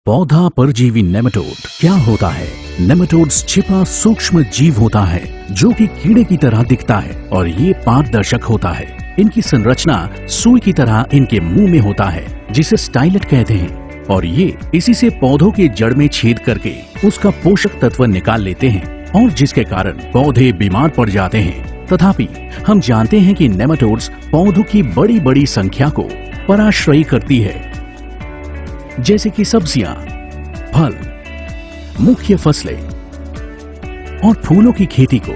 पौधा परजीवी नेमाटोड क्या होता है? नेमाटोड्स छिपा सूक्ष्म जीव होता है जो कि कीड़े की तरह दिखता है और ये पारदर्शक होता है। इनकी संरचना सुई की तरह इनके मुंह में होता है जिसे स्टाइलेट कहते हैं और ये इसी से पौधों के जड़ में छेद करके उसका पोषक तत्व निकाल लेते हैं और जिसके कारण पौधे बीमार पड़ जाते हैं। तथापि हम जानते हैं कि नेमाटोड्स पौधों की बड़ी बड़ी संख्या को पराश्रयी करती है, जैसे कि सब्जियां, फल, मुख्य फसलें और फूलों की खेती को।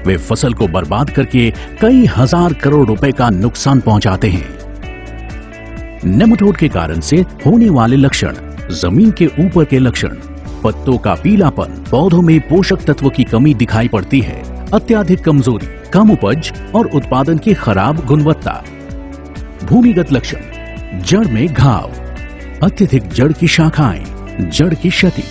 वे फसल को बर्बाद करके कई हजार करोड़ रुपए का नुकसान पहुंचाते हैं। नेमाटोड के कारण से होने वाले लक्षण: जमीन के ऊपर के लक्षण, पत्तों का पीलापन, पौधों में पोषक तत्व की कमी दिखाई पड़ती है, अत्यधिक कमजोरी, कम उपज और उत्पादन की खराब गुणवत्ता। भूमिगत लक्षण: जड़ में घाव, अत्यधिक जड़ की शाखाएं, जड़ की क्षति।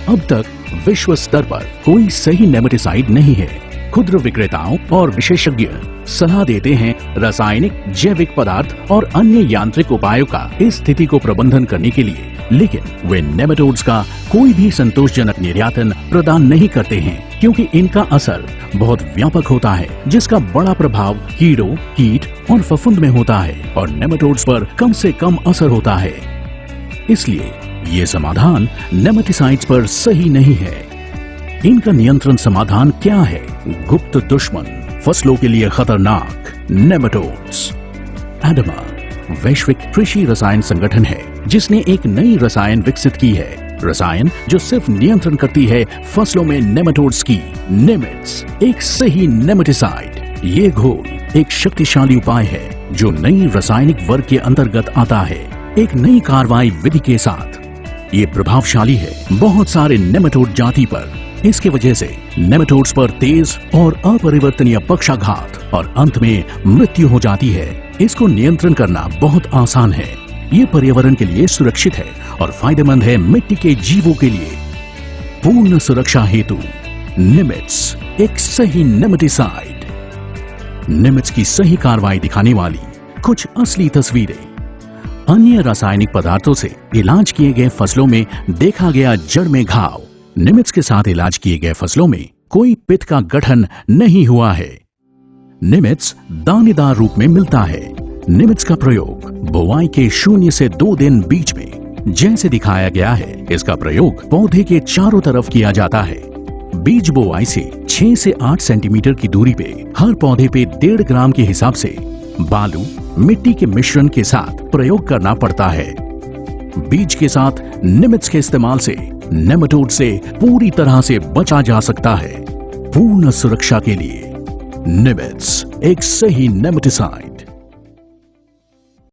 अब तक विश्व स्तर पर कोई सही नेमाटिसाइड नहीं है। खुदरा विक्रेताओं और विशेषज्ञ सलाह देते हैं रासायनिक, जैविक पदार्थ और अन्य यांत्रिक उपायों का इस स्थिति को प्रबंधन करने के लिए, लेकिन वे नेमाटोड्स का कोई भी संतोषजनक निर्यातन प्रदान नहीं करते हैं क्योंकि इनका असर बहुत व्यापक होता है जिसका बड़ा प्रभाव कीड़ों, कीट और फफूंद में होता है और नेमाटोड्स पर कम से कम असर होता है। इसलिए ये समाधान नेमाटिसाइड्स पर सही नहीं है। इनका नियंत्रण समाधान क्या है? गुप्त दुश्मन, फसलों के लिए खतरनाक नेमाटोड्स। एडमा वैश्विक कृषि रसायन संगठन है जिसने एक नई रसायन विकसित की है, रसायन जो सिर्फ नियंत्रण करती है फसलों में नेमाटोड्स की। निमित्स एक सही नेमाटिसाइड। ये घोल एक शक्तिशाली उपाय है जो नई रासायनिक वर्ग के अंतर्गत आता है, एक नई कार्रवाई विधि के साथ। ये प्रभावशाली है बहुत सारे नेमाटोड जाति पर। इसकी वजह से नेमाटोड्स पर तेज और अपरिवर्तनीय पक्षाघात और अंत में मृत्यु हो जाती है। इसको नियंत्रण करना बहुत आसान है। ये पर्यावरण के लिए सुरक्षित है और फायदेमंद है मिट्टी के जीवों के लिए। पूर्ण सुरक्षा हेतु निमित्स एक सही नेमाटिसाइड। निमित्स की सही कार्रवाई दिखाने वाली कुछ असली तस्वीरें। अन्य रासायनिक पदार्थों से इलाज किए गए फसलों में देखा गया जड़ में घाव। निमित्स के साथ इलाज किए गए फसलों में कोई पित्त का गठन नहीं हुआ है। निमित्स दानेदार रूप में मिलता है। निमित्स का प्रयोग बुआई के 0 से 2 दिन बीच में जैसे दिखाया गया है, इसका प्रयोग पौधे के चारों तरफ किया जाता है। बीज बुआई से 6 से 8 सेंटीमीटर की दूरी पे हर पौधे पे 1.5 ग्राम के हिसाब से बालू, मिट्टी के मिश्रण के साथ प्रयोग करना पड़ता है। बीज के साथ निमित्स के इस्तेमाल से नेमाटोड से पूरी तरह से बचा जा सकता है। पूर्ण सुरक्षा के लिए निमित्स एक सही नेमाटिसाइड।